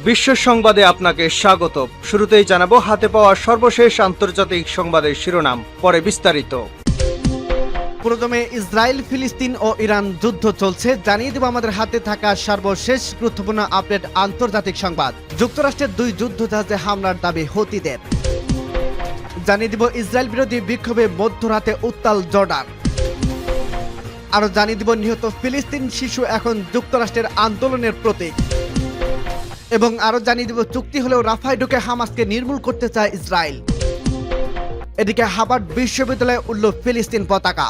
বিশ্ব সংবাদে আপনাকে স্বাগত। শুরুতেই জানাবো হাতে পাওয়া সর্বশেষ আন্তর্জাতিক সংবাদের শিরোনাম, পরে বিস্তারিত। প্রথমে ইসরায়েল, ফিলিস্তিন ও ইরান যুদ্ধ চলছে, জানিয়ে দেব আমাদের হাতে থাকা সর্বশেষ গুরুত্বপূর্ণ আপডেট আন্তর্জাতিক সংবাদ। যুক্তরাষ্ট্রের 2 যুদ্ধজাহাজে হামলার দাবি হুতিদের। জানিয়ে দিব ইসরায়েল বিরোধী বিক্ষোভে মধ্যরাতে উত্তাল জর্ডান। আরো জানিয়ে দিব নিহত ফিলিস্তিন শিশু এখন যুক্তরাষ্ট্রের আন্দোলনের প্রতীক। এবং আরো জানিয়ে দিব চুক্তি হলেও রাফায় ঢুকে হামাসকে নির্মূল করতে চায় ইসরায়েল। এদিকে হার্ভার্ড বিশ্ববিদ্যালয়ে উড়ল ফিলিস্তিন পতাকা।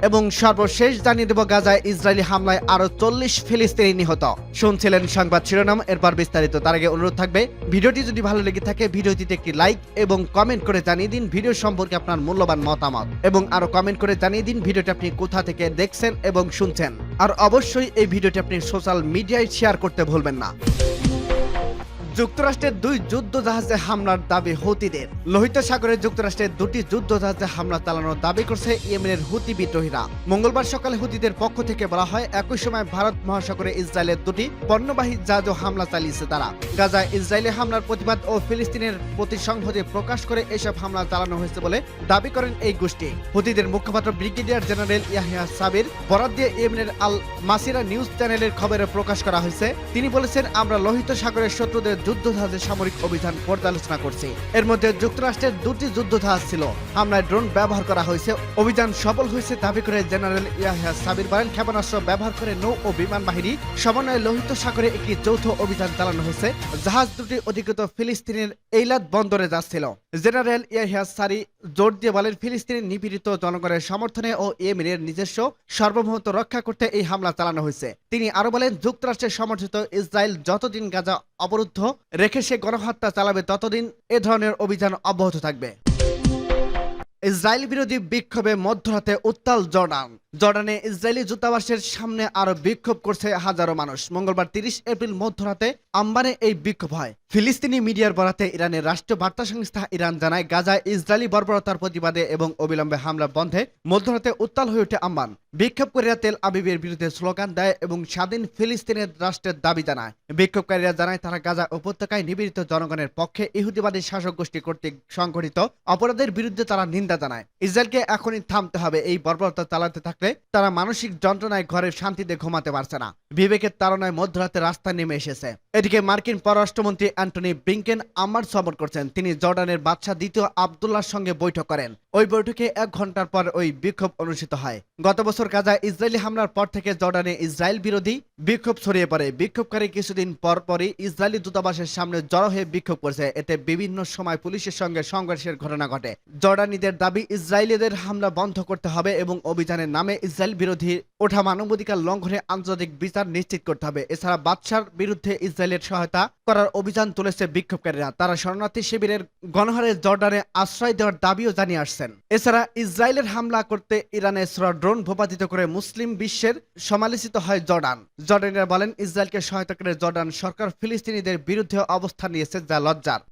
এবং সর্বশেষ জানিয়ে দেব গাজায় ইসরায়েলি হামলায় আরো 40 ফিলিস্তিনি নিহত। শুনছিলেন সংবাদ শিরোনাম, এরপর বিস্তারিত। তার আগে অনুরোধ থাকবে, ভিডিওটি যদি ভালো লেগে থাকে ভিডিওটিতে একটি লাইক এবং কমেন্ট করে জানিয়ে দিন ভিডিও সম্পর্কে আপনার মূল্যবান মতামত, এবং আরো কমেন্ট করে জানিয়ে দিন ভিডিওটি আপনি কোথা থেকে দেখছেন এবং শুনছেন। আর অবশ্যই এই ভিডিওটি আপনি সোশ্যাল মিডিয়ায় শেয়ার করতে ভুলবেন না। যুক্তরাষ্ট্রের 2 যুদ্ধজাহাজে হামলার দাবি হুতিদের। লোহিত সাগরে যুক্তরাষ্ট্রের 2টি যুদ্ধজাহাজে হামলা চালানোর দাবি করছে ইয়েমেনের হুতি বিদ্রোহীরা। মঙ্গলবার সকালে হুতিদের পক্ষ থেকে বলা হয়, একই সময় ভারত মহাসাগরে ইসরায়েলের 2টি পণ্যবাহী জাহাজও হামলা চালিয়েছে তারা। গাজায় ইসরায়েলি হামলার প্রতিবাদ ও ফিলিস্তিনের প্রতি সংহতি প্রকাশ করে এসব হামলা চালানো হয়েছে বলে দাবি করেন এই গোষ্ঠী। হুতিদের মুখপাত্র ব্রিগেডিয়ার জেনারেল ইয়াহিয়া সাবির বরাত দিয়ে ইয়েমেনের আল মাসিরা নিউজ চ্যানেলের খবরে প্রকাশ করা হয়েছে। তিনি বলেছেন, আমরা লোহিত সাগরের শত্রুদের যুদ্ধজাহাজের সামরিক অভিযান পর্যালোচনা করছি। এর মধ্যে যুক্তরাষ্ট্রের 2টি যুদ্ধজাহাজ ছিল। হামলায় ড্রোন ব্যবহার করা হয়েছে। অভিযান সফল হয়েছে দাবি করে জেনারেল ইয়াহিয়া সাবির বলেন, ক্ষেপণাস্ত্র ব্যবহার করে নৌ ও বিমান বাহিনী সমন্বয়ে লোহিত সাগরে একটি যৌথ অভিযান চালানো হয়েছে। জাহাজ দুটি অধিকৃত ফিলিস্তিনের এইলাত বন্দরে যাচ্ছিল। জেনারেল ইয়াহিয়া সারি জোর দিয়ে বলেন, ফিলিস্তিনের নিপীড়িত জনগণের সমর্থনে ও ইয়েমেনের নিজস্ব সার্বভৌমত্ব রক্ষা করতে এই হামলা চালানো হয়েছে। তিনি আরো বলেন, যুক্তরাষ্ট্রের সমর্থিত ইসরায়েল যতদিন গাজা অবরুদ্ধ রেখে সে গণহত্যা চালাবে ততদিন এ ধরনের অভিযান অব্যাহত থাকবে। ইসরায়েল বিরোধী বিক্ষোভে মধ্যরাতে উত্তাল জর্ডান। জর্ডানে ইসরায়েলি দূতাবাসের সামনে আরো বিক্ষোভ করছে হাজারো মানুষ। মঙ্গলবার 30 এপ্রিল মধ্যরাতে আম্বানে এই বিক্ষোভ হয়। ফিলিস্তিনি মিডিয়ার বরাতে ইরানের রাষ্ট্রীয় বার্তা সংস্থা ইরান জানায়, গাজায় ইসরায়েলি বর্বরতার প্রতিবাদে এবং অবিলম্বে হামলা বন্ধে মধ্যরাতে উত্তাল হয়ে ওঠে আম্বান। বিক্ষোভকারীরা তেল আবিবের বিরুদ্ধে স্লোগান দেয় এবং স্বাধীন ফিলিস্তিনের রাষ্ট্রের দাবি জানায়। বিক্ষোভকারীরা জানায়, তারা গাজা উপত্যকায় নিপীড়িত জনগণের পক্ষে ইহুদিবাদী শাসক গোষ্ঠী কর্তৃক সংঘটিত অপরাধের বিরুদ্ধে তারা নিন্দা জানায়। ইসরায়েলকে এখনই থামতে হবে। এই বর্বরতা চালাতে থাকলে তারা মানসিক যন্ত্রণায় ঘরের শান্তিতে ঘুমাতে পারছে না। বিবেকের তাড়নায় মধ্যরাতে রাস্তায় নেমে এসেছে। এদিকে মার্কিন পররাষ্ট্রমন্ত্রী অ্যান্টনি ব্লিংকেন আম্মান সফর করছেন। তিনি জর্ডানের বাদশাহ দ্বিতীয় আবদুল্লাহর সঙ্গে বৈঠক করেন। ওই বৈঠকে 1 ঘন্টার পর ওই বিক্ষোভ অনুষ্ঠিত হয়। গত বছর গাজায় ইসরায়েলি হামলার পর থেকে জর্ডানে ইসরায়েল বিরোধী বিক্ষোভ ছড়িয়ে পড়ে। বিক্ষোভকারী কিছুদিন পরই ইসরায়েলি দূতাবাসের সামনে জড়ো হয়ে বিক্ষোভ করছে। এতে বিভিন্ন সময় পুলিশের সঙ্গে সংঘর্ষের ঘটনা ঘটে। জর্ডানিদের দাবি, ইসরায়েলিদের হামলা বন্ধ করতে হবে এবং অভিযানের নামে ইসরায়েল বিরোধী ওঠা মানবাধিকার লঙ্ঘনে আন্তর্জাতিক বিচার নিশ্চিত করতে হবে। এছাড়া বাদশার বিরুদ্ধে ইসরায়েলের সহায়তা করার অভিযান তুলেছে বিক্ষোভকারীরা। তারা শরণার্থী শিবিরের গণহারে জর্ডানে আশ্রয় দেওয়ার দাবিও জানিয়ে আসছেন। এছাড়া ইসরায়েলের হামলা করতে ইরানের ড্রোন ভূপাতিত করে মুসলিম বিশ্বের সমালোচিত হয় জর্ডান। জর্ডানিরা বলেন, ইসরায়েলকে সহায়তা করে জর্ডান সরকার ফিলিস্তিনিদের বিরুদ্ধে অবস্থান নিয়েছে, যা লজ্জার।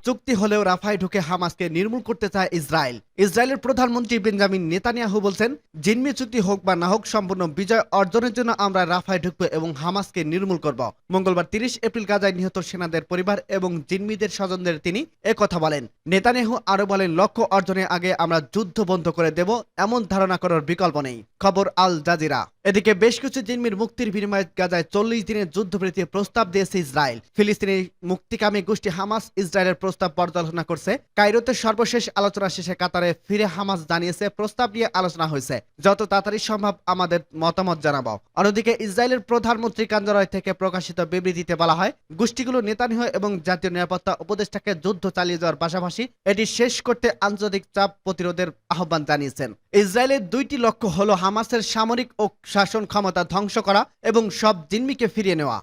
চুক্তি হলেও রাফায় ঢুকে হামাসকে নির্মূল করতে চায় ইসরায়েল। ইসরায়েলের প্রধানমন্ত্রী বেঞ্জামিন নেতানিয়াহু বলছেন, জিম্মি চুক্তি হোক বা না হোক, সম্পূর্ণ বিজয় অর্জনের জন্য আমরা রাফায় ঢুকবো এবং হামাসকে নির্মূল করব। মঙ্গলবার 30 এপ্রিল গাজায় নিহত সেনাদের পরিবার এবং জিম্মিদের স্বজনদের তিনি একথা বলেন। নেতানিয়াহু আরো বলেন, লক্ষ্য অর্জনের আগে আমরা যুদ্ধ বন্ধ করে দেব, এমন ধারণা করার বিকল্প নেই। খবর আল জাজিরা। এদিকে বেশ কিছু জিম্মির মুক্তির বিনিময়ে গাজায় 40 দিনের যুদ্ধবিরতির প্রস্তাব দিয়েছে ইসরায়েল। ফিলিস্তিনি মুক্তিকামী গোষ্ঠী হামাস ইসরায়েলের প্রস্তাব পর্যালোচনা করছে। কায়রোতে সর্বশেষ আলোচনা শেষে কাতারে ফিরে হামাস জানিয়েছে, প্রস্তাব নিয়ে আলোচনা হয়েছে, যত তাড়াতাড়ি সম্ভব আমাদের মতামত জানাবো। অন্যদিকে ইসরায়েলের প্রধানমন্ত্রী কার্যালয় থেকে প্রকাশিত বিবৃতিতে বলা হয়, গোষ্ঠীগুলো নেতানিয়াহু এবং জাতীয় নিরাপত্তা উপদেষ্টাকে যুদ্ধ চালিয়ে যাওয়ার পাশাপাশি এটি শেষ করতে আন্তর্জাতিক চাপ প্রতিরোধের আহ্বান জানিয়েছেন। ইসরায়েলের 2টি লক্ষ্য হলো হামাসের সামরিক ও শাসন ক্ষমতা ধ্বংস করা এবং সব জিম্মিকে ফিরিয়ে নেওয়া।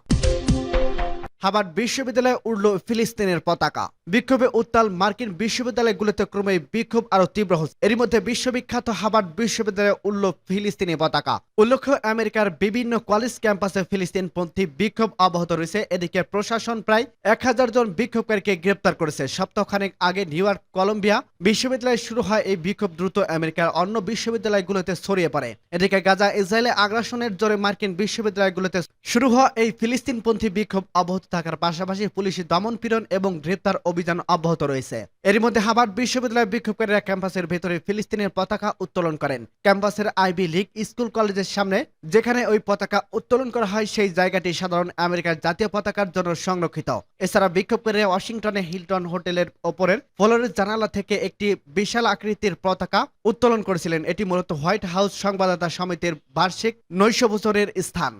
হার্ভার্ড বিশ্ববিদ্যালয়ে উড়ল ফিলিস্তিনের পতাকা। বিক্ষোভে উত্তাল মার্কিন বিশ্ববিদ্যালয়গুলোতে ক্রমেই বিক্ষোভ আরো তীব্র হচ্ছে। এরই মধ্যে বিশ্ববিখ্যাত হার্ভার্ড বিশ্ববিদ্যালয়ে উড়ল ফিলিস্তিনি পতাকা। উল্লেখ্য, আমেরিকার বিভিন্ন কলেজ ক্যাম্পাসে ফিলিস্তিনপন্থী বিক্ষোভ অব্যাহত রয়েছে। এদিকে প্রশাসন প্রায় 1000 জন বিক্ষোভকারীকে গ্রেপ্তার করেছে। সপ্তাহখানেক আগে নিউ ইয়র্ক কলম্বিয়া বিশ্ববিদ্যালয়ে শুরু হয় এই বিক্ষোভ দ্রুত আমেরিকার অন্য বিশ্ববিদ্যালয়গুলোতে ছড়িয়ে পড়ে। এদিকে গাজা ইসরায়েলে আগ্রাসনের জোরে মার্কিন বিশ্ববিদ্যালয়গুলোতে শুরু হওয়া এই ফিলিস্তিনপন্থী বিক্ষোভ অব্যাহত থাকার পাশাপাশি পুলিশি দমনপীড়ন এবং গ্রেপ্তার অভিযান অব্যাহত রয়েছে। এর মধ্যে হার্ভার্ড বিশ্ববিদ্যালয়ের বিক্ষোভকারীরা ক্যাম্পাসের ভেতরে ফিলিস্তিনের পতাকা উত্তোলন করেন। ক্যাম্পাসের আইভি লীগ স্কুল কলেজের সামনে যেখানে ওই পতাকা উত্তোলন করা হয় সেই জায়গাটি সাধারণ আমেরিকার জাতীয় পতাকার জন্য সংরক্ষিত। এছাড়া বিক্ষোভকারীরা ওয়াশিংটনে হিলটন হোটেলের ওপরের ফ্লোরের জানালা থেকে একটি বিশাল আকৃতির পতাকা উত্তোলন করেছিলেন। এটি মূলত হোয়াইট হাউস সংবাদদাতা সমিতির বার্ষিক 900 বছরের স্থান।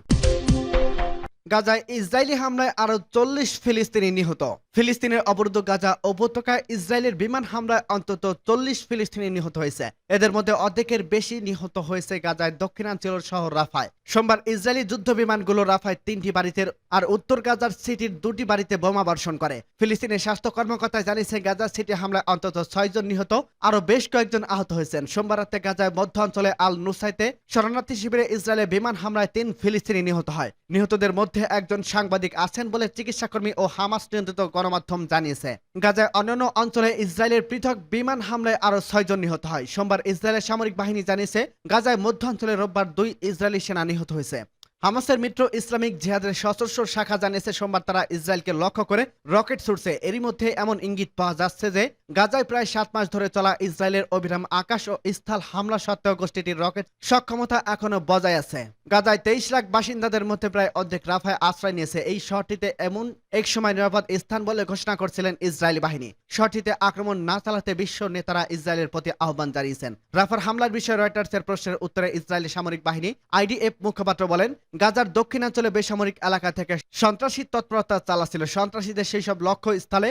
গাজায় ইসরায়েলি হামলায় আরো 40 ফিলিস্তিনি নিহত। ফিলিস্তিনের অবরুদ্ধ গাজা উপত্যকায় ইসরায়েলের বিমান হামলায় অন্তত 40 ফিলিস্তিনি নিহত হয়েছে। এদের মধ্যে অর্ধেকের বেশি নিহত হয়েছে গাজায় দক্ষিণাঞ্চলের শহর রাফায়। সোমবার ইসরায়েলি যুদ্ধ বিমানগুলো রাফায় 3টি বাড়িতে আর উত্তর গাজার সিটির 2টি বাড়িতে বোমা বর্ষণ করে। ফিলিস্তিনের স্বাস্থ্য কর্মকর্তা জানিয়েছে গাজা সিটি হামলায় অন্তত 6 জন নিহত, আরো বেশ কয়েকজন আহত হয়েছেন। সোমবার রাতে গাজায় মধ্য অঞ্চলে আল নুসাইতে শরণার্থী শিবিরে ইসরায়েলের বিমান হামলায় 3 ফিলিস্তিনি নিহত হয়। নিহতদের মধ্যে একজন সাংবাদিক আছেন বলে চিকিৎসাকর্মী ও হামাস নিয়ন্ত্রিত গণমাধ্যম জানিয়েছে। গাজায় অন্যান্য অঞ্চলে ইসরায়েলের পৃথক বিমান হামলায় আরো 6 জন নিহত হয়। সোমবার ইসরায়েলের সামরিক বাহিনী জানিয়েছে গাজায় মধ্য অঞ্চলে রোববার 2 ইসরায়েলি সেনা নিহত হয়েছে। হামাসের মিত্র ইসলামিক জিহাদের সশস্ত্র শাখা জানিয়েছে সোমবার তারা ইসরায়েলকে লক্ষ্য করে রকেট ছুড়ছে। এরই মধ্যে এমন ইঙ্গিত পাওয়া যাচ্ছে যে গাজায় প্রায় 7 মাস ধরে চলা ইসরায়েলের অবিরাম আকাশ ও স্থল হামলা সত্ত্বেও গোষ্ঠীটির রকেট সক্ষমতা এখনো বজায় আছে। গাজায় 23 লাখ বাসিন্দাদের মধ্যে প্রায় অর্ধেক রাফায় আশ্রয় নিয়েছে। এই শহরটিতে এমন এক সময় নিরাপদ স্থান বলে ঘোষণা করছিলেন ইসরায়েলি বাহিনী। শহরটিতে আক্রমণ না চালাতে বিশ্ব নেতারা ইসরায়েলের প্রতি আহ্বান জানিয়েছেন। রাফার হামলার বিষয়ে রয়টার্সের প্রশ্নের উত্তরে ইসরায়েলি সামরিক বাহিনী আইডিএফ মুখপাত্র বলেন, গাজার দক্ষিণাঞ্চলে বেসামরিক এলাকা থেকে সন্ত্রাসী তৎপরতা চালাচ্ছিল। সন্ত্রাসীদের সেই সব লক্ষ্য স্থলে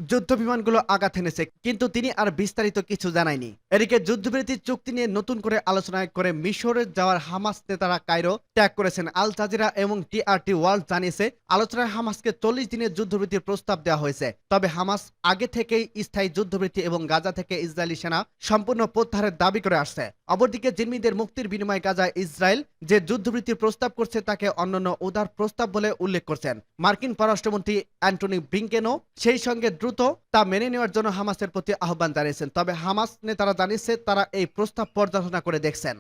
যুদ্ধ বিমানগুলো আঘাত এনেছে, কিন্তু তিনি আর বিস্তারিত কিছু জানায়নি। এদিকে যুদ্ধবিরতি চুক্তি নিয়ে নতুন করে আলোচনা করে মিশরে যাওয়ার হামাস নেতারা কায়রো ত্যাগ করেছেন। আল জাজিরা এবং টিআরটি ওয়ার্ল্ড জানিয়েছে আলোচনায় হামাসকে 40 দিনের যুদ্ধবিরতির প্রস্তাব দেওয়া হয়েছে। তবে হামাস আগে থেকেই স্থায়ী যুদ্ধবিরতি এবং গাজা থেকে ইসরায়েলি সেনা সম্পূর্ণ প্রত্যাহারের দাবি করে আসছে। অপরদিকে জিম্মিদের মুক্তির বিনিময়ে গাজায় ইসরায়েল যে যুদ্ধবিরতির প্রস্তাব করছে তাকে অন্যান্য উদার প্রস্তাব বলে উল্লেখ করছেন। মার্কিন পররাষ্ট্রমন্ত্রী অ্যান্টনি ব্লিংকেনও সেই সঙ্গে দ্রুত তা মেনে নেওয়ার জন্য হামাসের প্রতি আহ্বান জানিয়েছেন। তবে হামাস নেতারা জানিয়েছে তারা এই প্রস্তাব পর্যালোচনা করে দেখছেন।